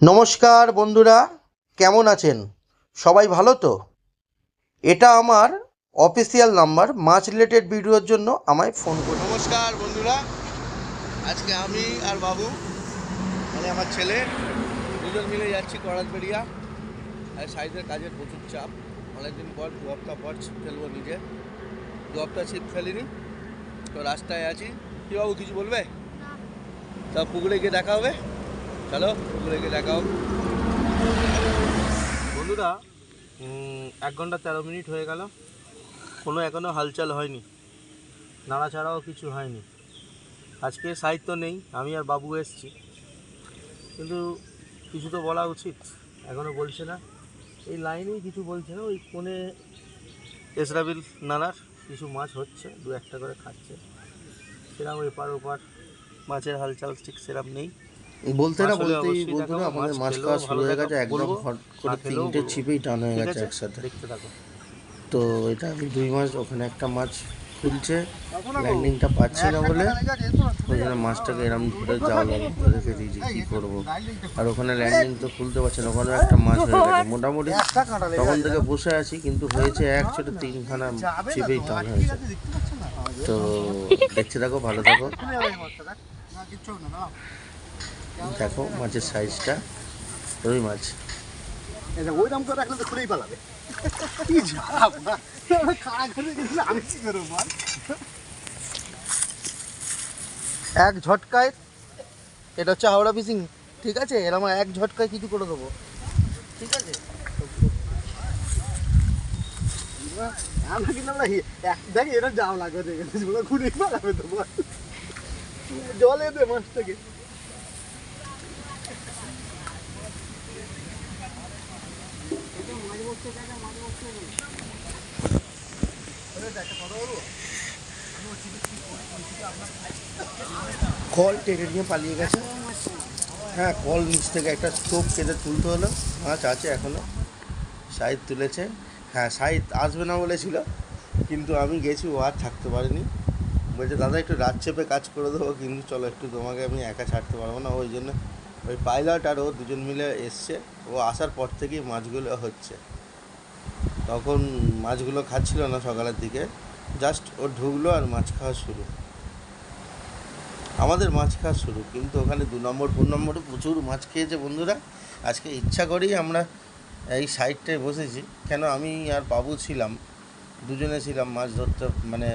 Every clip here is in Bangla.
নমস্কার বন্ধুরা, কেমন আছেন? সবাই ভালো তো? এটা আমার অফিসিয়াল নাম্বার। মাছ রিলেটেড ভিডিওর জন্য আমায় ফোন করুন। নমস্কার বন্ধুরা, আজকে আমি আর বাবু মানে আমার ছেলে দুজন মিলে যাচ্ছি করাতবেড়িয়া। আর সাইডের কাজের প্রচুর চাপ, অনেকদিন পর 2 সপ্তাহ পর ছিপ ফেলবো নিজে। 2 সপ্তাহ ছিপ ফেলিনি, তো রাস্তায় আছি। কি বাবু কিছু বলবে? সব পুকুরে গিয়ে দেখা হবে, চলো পুকুরে গিয়ে দেখা হবে। বন্ধুরা, 1 ঘন্টা 13 মিনিট হয়ে গেল, কোনো এখনও হালচাল হয়নি, নাড়াচাড়াও কিছু হয়নি। আজকে সাহিত্য নেই, আমি আর বাবু এসছি, কিন্তু কিছু তো বলা উচিত, এখনও বলছে না। এই লাইনেই কিছু বলছে না, ওই কোণে এসরাবিল নালার কিছু মাছ হচ্ছে, 2-1টা করে খাচ্ছে, সেরকম এপার ওপার মাছের হালচাল ঠিক সেরকম নেই। বলতে না বলতেই অবশ্যই বন্ধুরা, দেখাবো, আমাদের মাছ খেলেও খাওয়া শুরু ভালো হয়ে দেখা গেছে। একদম বলবো, হট না করে খেলেও 3টে বলবো। ছিপেই টান হয়ে ঠিক গেছে আছে, একসাথে। দেখতে থাকো। তো এটা আমি 2 মাছ, ওখানে একটা মাছ খুলছে, ল্যান্ডিংটা পাচ্ছি না বলে ওই জন্য মাছটাকে এরম ধরে যাওয়া লাগবে, রেখে দিয়েছি। কী করবো, আর ওখানে ল্যান্ডিং তো খুলতে পারছে না, ওখানে একটা মাছ হয়ে গেছে মোটামুটি। তখন থেকে বসে আছি, কিন্তু হয়েছে এক ছোটো 3খানা ছিপেই টান হয়েছে। তো দেখতে থাকো, ভালো থাকো। দেখো মাছের সাইজটা, রুই মাছ। ওই দাম করে রাখলে তো খুলেই পালাবে। কি ঝাপ না, খাড়া করে গেছিল, আমি কি করবো বল? এক ঝটকায়, এটা হচ্ছে হাওড়া ফিশিং, ঠিক আছে? এরম এক ঝটকায় কিছু করে দেবো, ঠিক আছে? আমরা কিন্তু আমরা দেখ এটা জাম লাগবে, খুলেই পালাবে তো বল। জলে দে মাছটাকে। কল টেনে নিয়ে পালিয়ে গেছে। হ্যাঁ, কল নিচ থেকে একটা টোপ কেটে তুলতে হলো। মাছ আছে এখনও, সাইদ তুলেছে। হ্যাঁ, সাইদ আসবে না বলেছিল, কিন্তু আমি গেছি, ও আর থাকতে পারেনি। বলছে দাদা একটু রাত চেপে কাজ করে দেবো, কিন্তু চলো একটু, তোমাকে আমি একা ছাড়তে পারবো না। ওই জন্য ওই পাইলট আর ও দুজন মিলে এসছে। ও আসার পর থেকেই মাছগুলো হচ্ছে। তখন মাছগুলো খাচ্ছিল না সকালের দিকে, জাস্ট ও ঢুকলো আর মাছ খাওয়া শুরু। আমাদের মাছ খাওয়া শুরু, কিন্তু ওখানে 2 নম্বর 4 নম্বরে প্রচুর মাছ খেয়েছে বন্ধুরা। আজকে ইচ্ছা করেই আমরা এই সাইডটায় বসেছি। কেন, আমি আর বাবু ছিলাম, দুজনে ছিলাম মাছ ধরতে, মানে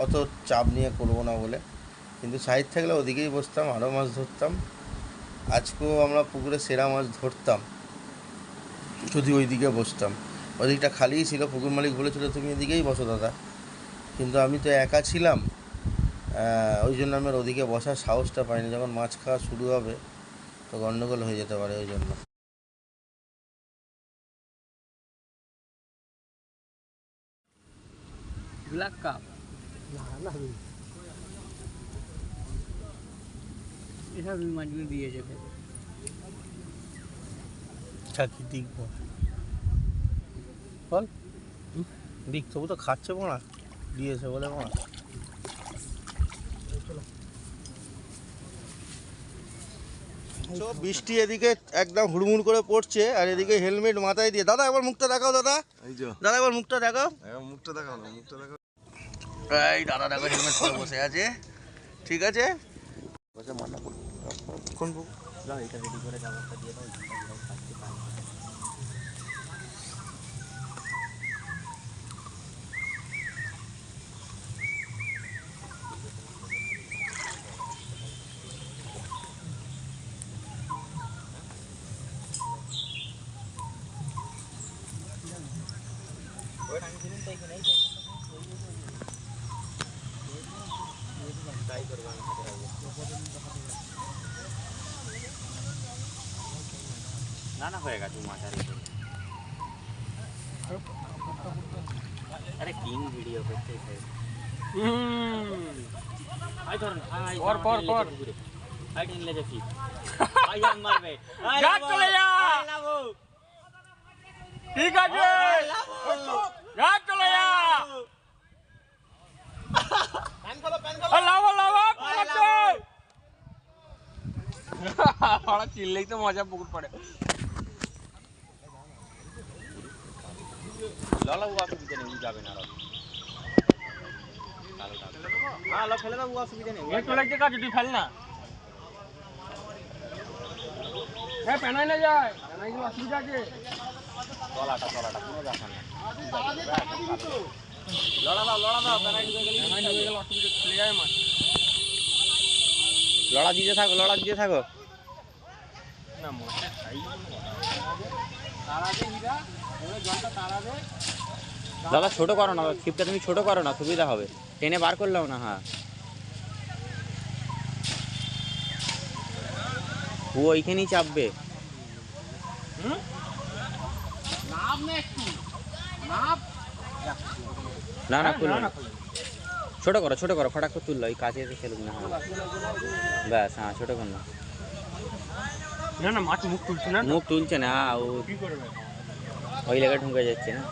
অত চাপ নিয়ে করবো না বলে। কিন্তু সাইড থাকলে ওদিকেই বসতাম, আরও মাছ ধরতাম। আজকেও আমরা পুকুরে সেরা মাছ ধরতাম যদি ওই দিকে বসতাম। ওদিকটা খালিই ছিল, পুকুর মালিক বলেছিল তুমি এদিকেই বসো দাদা, কিন্তু আমি তো একা ছিলাম। ওই জন্য আমার ওদিকে বসার সাহসটা পাইনি। যখন মাছ খাওয়া শুরু হবে তো গন্ডগোল হয়ে যেতে পারে, ওই জন্য। ব্ল্যাক কাপ এসব রুই মাছগুলো দিয়েছে খেতে। কি দিক বল, দিক তবু তো খাচ্ছে মোড়া, দিয়েছে বলে মোড়া। বৃষ্টি এদিকে একদম হুড়মুড় করে পড়ছে, আর এদিকে হেলমেট মাথায় দিয়ে। দাদা একবার মুখটা দেখাও, দাদা দাদা একবার মুখটা দেখাও, মুখটা দেখাও। এই দাদা দেখো, হেলমেট পরে বসে আছে, ঠিক আছে? মানা করুন কোন এটা রেডি করে জামাটা দিয়ে দাও। না না হয়ে গেছে মাথার উপরে। আরে কিং ভিডিও করতে আই ধর আই কর আই টেন লেগে ফিট আই জান মারবে যা চলে যা লাভো ঠিক আছে যা চলে যা প্যান খোলো লাভো ওরা চিল্লেই তো মজা পুকুর পড়ে। ললা ও অসুবিধা নেই, ও যাবে না। হ্যাঁ ল ফেলে দাও, ও অসুবিধা নেই। একটু লাগছে কাজ, তুই ফেল না। হ্যাঁ পেনাই না যায়, পেনাই গেলে অসুবিধা আছে। তলাটা কোনো ব্যাপার না। লড়া দাও পেনাল্টি হয়ে গেলে। পেনাই হয়ে গেলে অসুবিধা চলে যায় মাছ। লড়া দিতে থাকো। না মাছের সাইজ তারা দে হীরা, ওরে জলটা তারা দে। দাদা ছোট করো না, ছিপটা তুমি ছোট করো না, সুবিধা হবে। টেনে বার করলেও না। হ্যাঁ ও ওইখানেই চাপবে। নাপ না একটু, নাপ। না খুলবে না। ছোট করো ফটাক করে তুললো, ওই কাছে এসে খেলুক না। হ্যাঁ ব্যাস, হ্যাঁ ছোট কর না। না মাছ মুখ তুলছে না, মুখ তুলছে না, ও কি করবে? ওই লেগে ঢুকে যাচ্ছে না।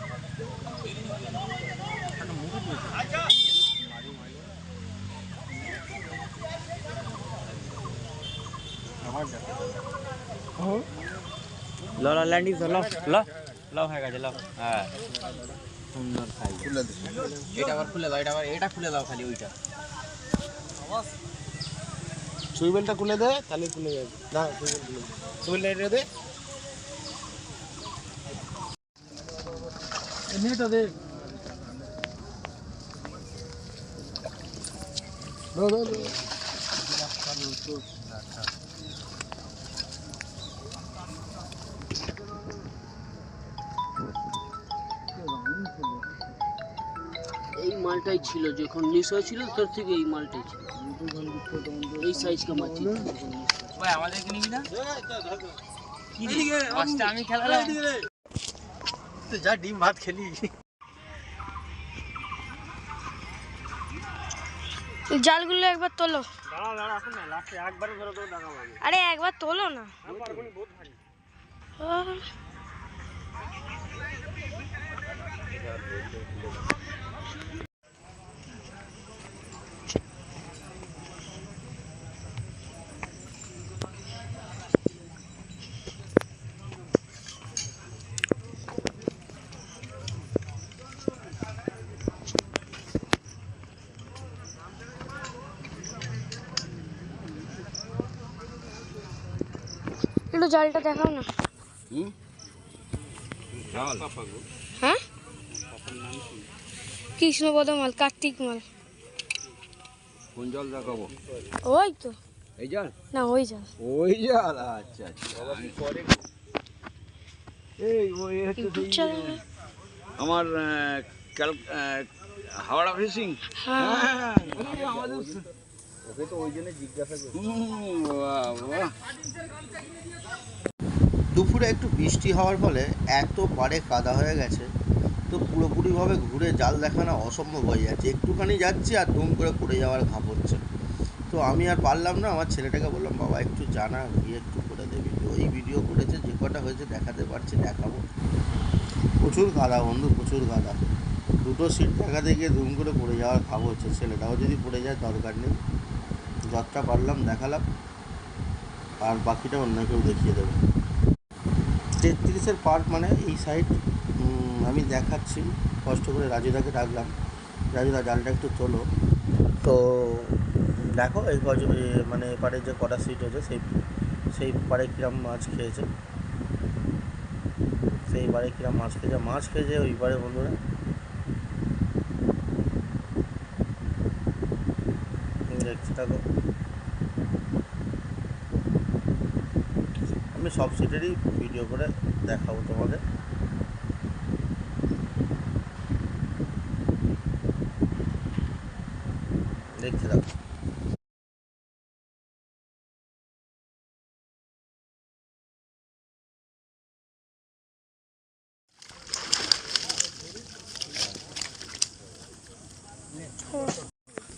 ল্যান্ডিং ল হয়ে গেছে। হ্যাঁ সুন্দর সাইজ। এটা আবার খুলে দাও, এটা খুলে দাও খালি ওইটা। সুইবেলটা খুলে দে, তাহলে খুলে যাবে। না সুইবেলটা এটা দে, এমনিটা দে। এই মালটাই ছিল যখন নিশ হয়েছিল, তোর থেকে এই মালটাই ছিল। এই সাইজ কা মাছ ছিল। ভাই আমাদেরকে নিবি না? কি রে মাছটা আমি খেলালাম। তুই যা ডিম ভাত খেলি। জালগুলো একবার তোলো। দাঁড়া এখন না, লাস্টে একবারে ধরে তো ডাঙা মারবে। আরে একবার তোলো না। বহুত ভারী। আহ, একটু জালটা দেখাও না। হ্যাঁ কৃষ্ণপদ মাল, কার্তিক মাল। কোন জল দেখাবো? ওই তো এই জল? না ওই জাল। ওই জল, আচ্ছা। এই ওই বুঝছো? আমার হাওড়া ফিশিং। হ্যাঁ আমাদের ওকে তো ওই জন্য জিজ্ঞাসা করি। দুপুরে একটু বৃষ্টি হওয়ার ফলে এত পাড়ে কাদা হয়ে গেছে, তো পুরোপুরিভাবে ঘুরে জাল দেখানো অসম্ভব হয়ে যাচ্ছে। একটুখানি যাচ্ছি আর দুম করে পড়ে যাওয়ার ঘাপ হচ্ছে। তো আমি আর পারলাম না, আমার ছেলেটাকে বললাম বাবা একটু জানা, গিয়ে একটু করে দে ভিডিও। এই ভিডিও করেছে, যে কটা হয়েছে দেখাতে পারছি, দেখাবো। প্রচুর কাদা বন্ধু, প্রচুর কাদা। দুটো সিট দেখাতে গিয়ে দুম করে পড়ে যাওয়ার ঘাপ হচ্ছে। ছেলেটাও যদি পড়ে যায় দরকার নেই, যতটা পারলাম দেখালাম, আর বাকিটা অন্য কেউ দেখিয়ে দেবে। 33-এর পার্ট মানে এই সাইড আমি দেখাচ্ছি। কষ্ট করে রাজুদাকে ডাকলাম, রাজুদা জালটা একটু তোলো। তো দেখো এই মানে এপারে যে কটা সিট হয়েছে সেই পারে কিরম মাছ খেয়েছে, সেই পারে কিরম মাছ খেয়েছে ওই পারে বন্ধুরা। দেখছি থাকো, আমি সব সিটেরই ভিডিও করে দেখাবো তোমাদের। দেখতে থাকো।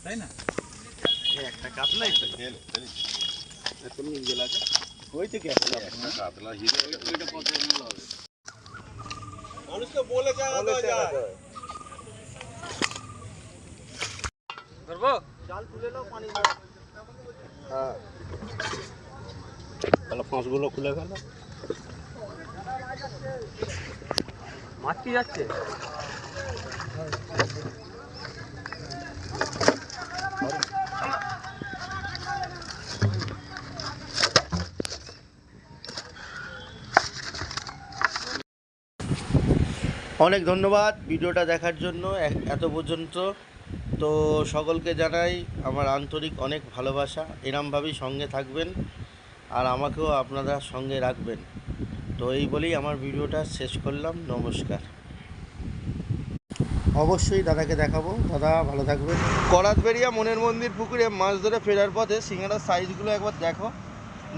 তাই না? একটা কাতলা একটা খেল এত মিল আছে। ওই থেকে একটা কাতলা হিরে, ওইটা কত মূল্য হবে? মানুষকে বলে যায়। ধরবো জাল তুলে নাও, পানি দাও। হ্যাঁ তাহলে ফাঁসগুলো খুলে গেল। মাছ কি যাচ্ছে? অনেক ধন্যবাদ ভিডিওটা দেখার জন্য এত পর্যন্ত। তো সকলকে জানাই আমার আন্তরিক অনেক ভালোবাসা, এরমভাবেই সঙ্গে থাকবেন আর আমাকেও আপনারা সঙ্গে রাখবেন। তো এই বলেই আমার ভিডিওটা শেষ করলাম, নমস্কার। অবশ্যই দাদাকে দেখাবো, দাদা ভালো থাকবেন। করাতবেড়িয়া মনের মন্দির পুকুরে মাছ ধরে ফেরার পথে সিঙ্গারার সাইজগুলো একবার দেখো,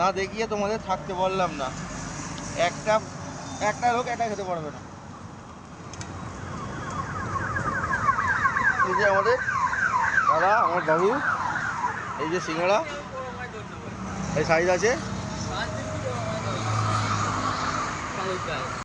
না দেখিয়ে তোমাদের থাকতে বললাম না। একটা লোক এটা খেতে পারবে না। এই যে আমাদের দাদা, আমার বাবু, এই যে সিঙ্গাড়া, এই সাইজ আছে।